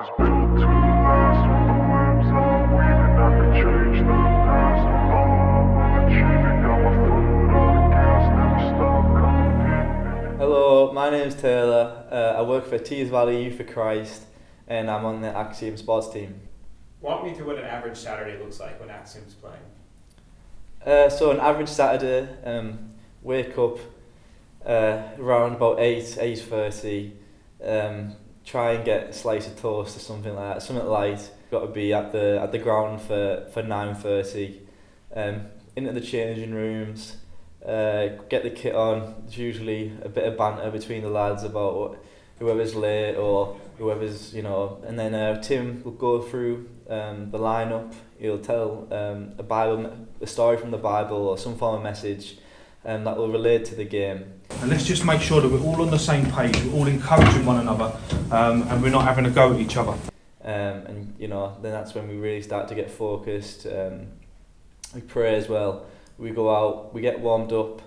was built to last. When the webs are weaving, I could change the past. I'm all achieving, got my foot on the gas, never stop competing. Hello, my name's Taylor. I work for Tees Valley Youth for Christ, and I'm on the Axiom sports team. Walk me through what an average Saturday looks like when Axiom's playing. So an average Saturday, wake up around about 8:30. Try and get a slice of toast or something like that, something light. Got to be at the ground for 9:30. Into the changing rooms, get the kit on. There's usually a bit of banter between the lads about whoever's late or whoever's, and then Tim will go through the lineup. He'll tell a story from the Bible or some form of message that will relate to the game. And let's just make sure that we're all on the same page, we're all encouraging one another, and we're not having a go at each other. And then that's when we really start to get focused. We pray as well. We go out, we get warmed up.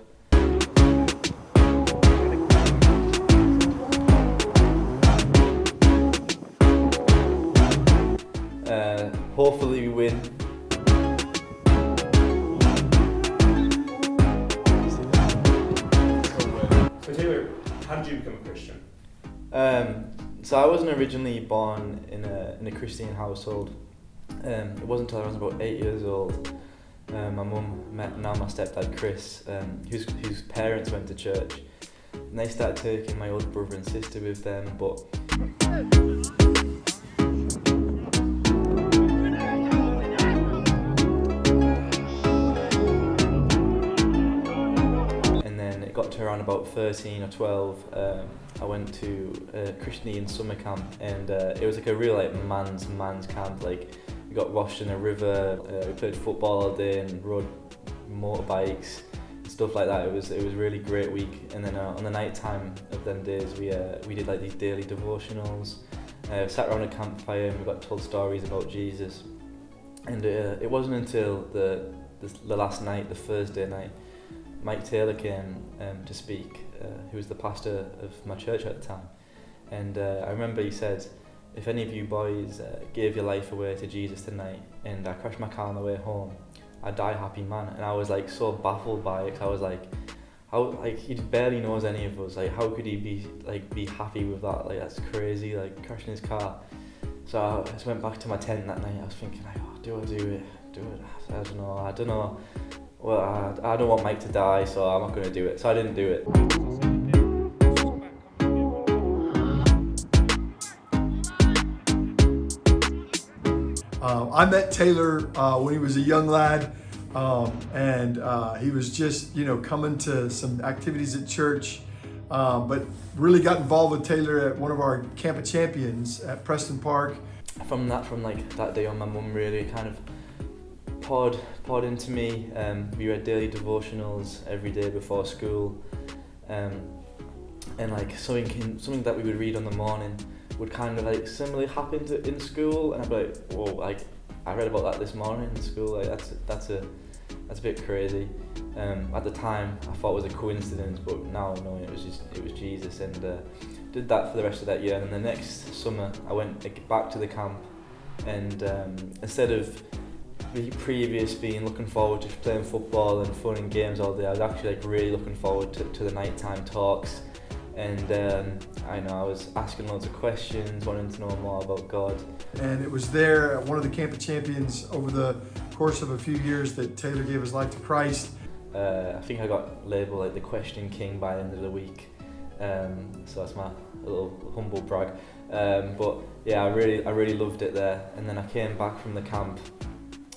Hopefully we win. So Taylor, how did you become a Christian? So I wasn't originally born in a Christian household. It wasn't until I was about 8 years old. My mum met my stepdad Chris, whose parents went to church, and they started taking my older brother and sister with them. And then it got to around about 13 or 12. I went to a Christian summer camp, and it was like a real man's camp. Like, we got washed in a river, we played football all day and rode motorbikes and stuff like that. It was a really great week. And then on the night time of them days, we did like these daily devotionals. Sat around a campfire and we got told stories about Jesus. And it wasn't until the last night, the Thursday night, Mike Taylor came to speak, who was the pastor of my church at the time. And I remember he said, if any of you boys gave your life away to Jesus tonight and I crashed my car on the way home, I'd die a happy man. And I was like so baffled by it, 'cause I was like, he barely knows any of us. Like, how could he be happy with that? Like, that's crazy, like crashing his car. So I just went back to my tent that night. I was thinking, like, do I do it? I don't know. Well, I don't want Mike to die, so I'm not going to do it. So I didn't do it. I met Taylor when he was a young lad, and he was just, coming to some activities at church, but really got involved with Taylor at one of our Camp of Champions at Preston Park. From that day on, my mum really kind of poured into me. We read daily devotionals every day before school, and like something that we would read on the morning would kind of like similarly happen in school, and I'd be like, whoa, like I read about that this morning in school. Like that's a bit crazy. At the time, I thought it was a coincidence, but now knowing it was Jesus, and did that for the rest of that year. And the next summer, I went back to the camp, and instead of being looking forward to playing football and fun and games all day, I was actually like really looking forward to the nighttime talks. And I was asking loads of questions, wanting to know more about God. And it was there at one of the Camp of Champions over the course of a few years that Taylor gave his life to Christ. I think I got labelled like the Question King by the end of the week. So that's my little humble brag. But yeah, I really loved it there. And then I came back from the camp,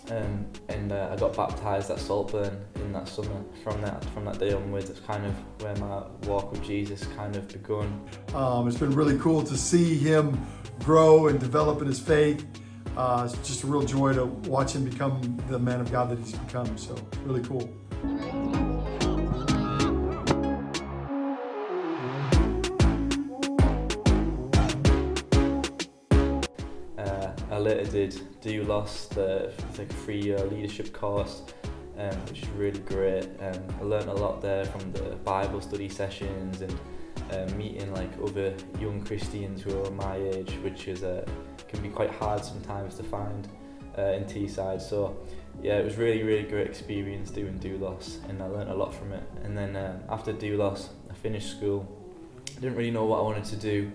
and I got baptised at Saltburn in that summer. From that day onwards, it's kind of where my walk with Jesus kind of begun. It's been really cool to see him grow and develop in his faith. It's just a real joy to watch him become the man of God that he's become. So really cool. I later did Do Lost, it's like a 3-year leadership course, which is really great. I learned a lot there from the Bible study sessions, and meeting like other young Christians who are my age, which is can be quite hard sometimes to find in Teesside. So yeah, it was really great experience doing Doulos, and I learnt a lot from it. And then after Doulos, I finished school. I didn't really know what I wanted to do.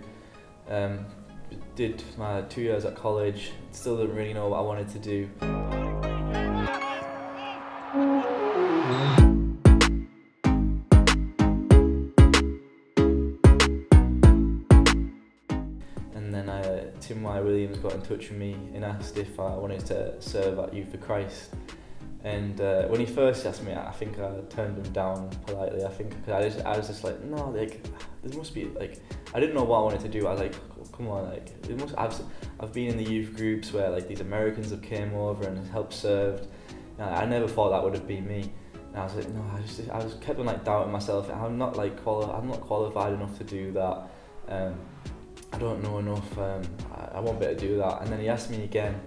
Did my 2 years at college, still didn't really know what I wanted to do. And then Tim Y. Williams got in touch with me and asked if I wanted to serve at Youth for Christ. And when he first asked me, I think I turned him down politely. I think because I was just like, no, like there must be like, I didn't know what I wanted to do. I was like, come on, like it must. I've been in the youth groups where like these Americans have came over and helped served. I never thought that would have been me. And I was like, no, I was kept on like doubting myself. I'm not like I'm not qualified enough to do that. I don't know enough. I won't be able to do that. And then he asked me again.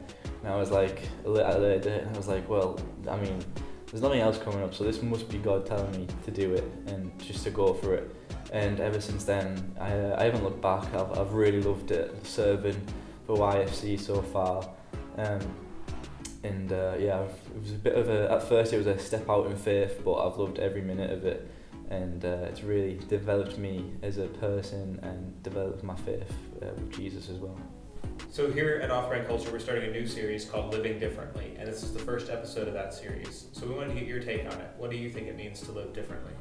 And I was like, a later date, and I was like, well, I mean, there's nothing else coming up, so this must be God telling me to do it and just to go for it. And ever since then, I haven't looked back. I've really loved it, serving for YFC so far. Yeah, it was a bit of at first it was a step out in faith, but I've loved every minute of it. And it's really developed me as a person and developed my faith with Jesus as well. So here at Off-Brand Culture, we're starting a new series called Living Differently, and this is the first episode of that series. So we wanted to get your take on it. What do you think it means to live differently?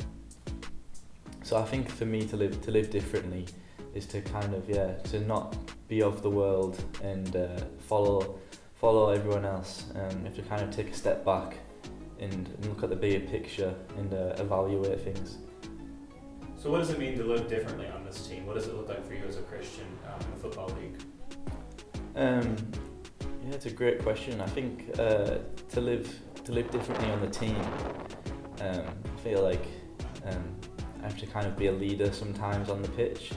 So I think for me to live differently is to kind of to not be of the world and follow everyone else. You have to kind of take a step back and look at the bigger picture and evaluate things. So what does it mean to live differently on this team? What does it look like for you as a Christian in the football league? Yeah, it's a great question. I think to live differently on the team, I feel like I have to kind of be a leader sometimes on the pitch.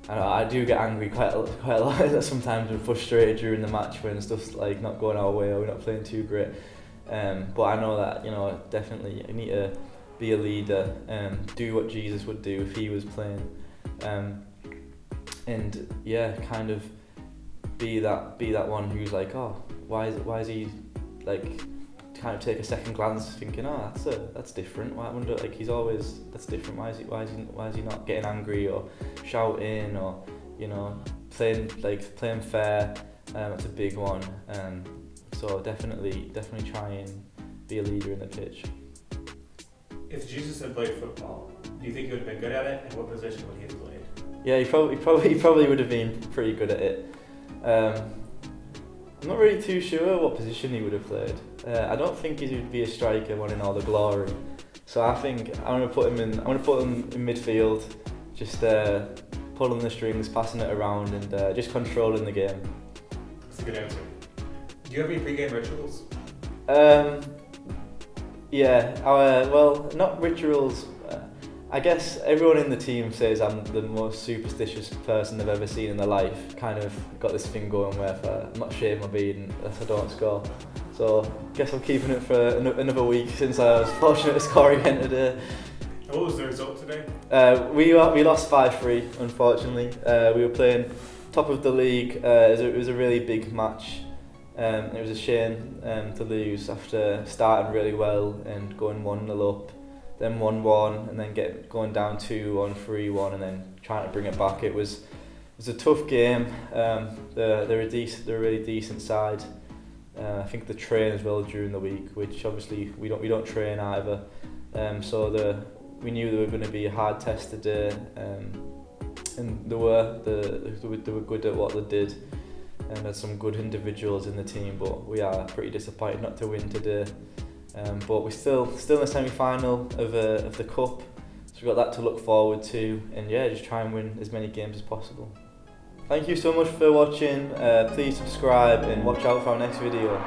I do get angry quite a lot sometimes and frustrated during the match when stuff's like not going our way or we're not playing too great. But I know that definitely I need to be a leader, do what Jesus would do if he was playing. And yeah, kind of be that one who's like, oh, why is he like, kind of take a second glance thinking, oh, that's different. I wonder, like, that's different. Why is he not getting angry or shouting or playing fair? That's a big one. So definitely try and be a leader in the pitch. If Jesus had played football, do you think he would have been good at it, and what position would he have played? Yeah, he probably would have been pretty good at it. I'm not really too sure what position he would have played. I don't think he would be a striker wanting all the glory. So I think I'm gonna put him in midfield, just pulling the strings, passing it around, and just controlling the game. That's a good answer. Do you have any pre-game rituals? Not rituals. I guess everyone in the team says I'm the most superstitious person they've ever seen in their life. Kind of got this thing going where if I'm not shaving my beard unless I don't score. So I guess I'm keeping it for another week since I was fortunate to score again today. And what was the result today? We lost 5-3, unfortunately. We were playing top of the league. It was a really big match. It was a shame to lose after starting really well and going 1-0 up. Then 1-1 and then going down 2-1, 3-1 and then trying to bring it back. It was a tough game. They're a really decent side. I think they train as well during the week, which obviously we don't train either. So we knew they were going to be a hard test today, and they were good at what they did, and there's some good individuals in the team. But we are pretty disappointed not to win today. But we're still in the semi-final of the cup, so we've got that to look forward to, and yeah, just try and win as many games as possible. Thank you so much for watching. Please subscribe and watch out for our next video.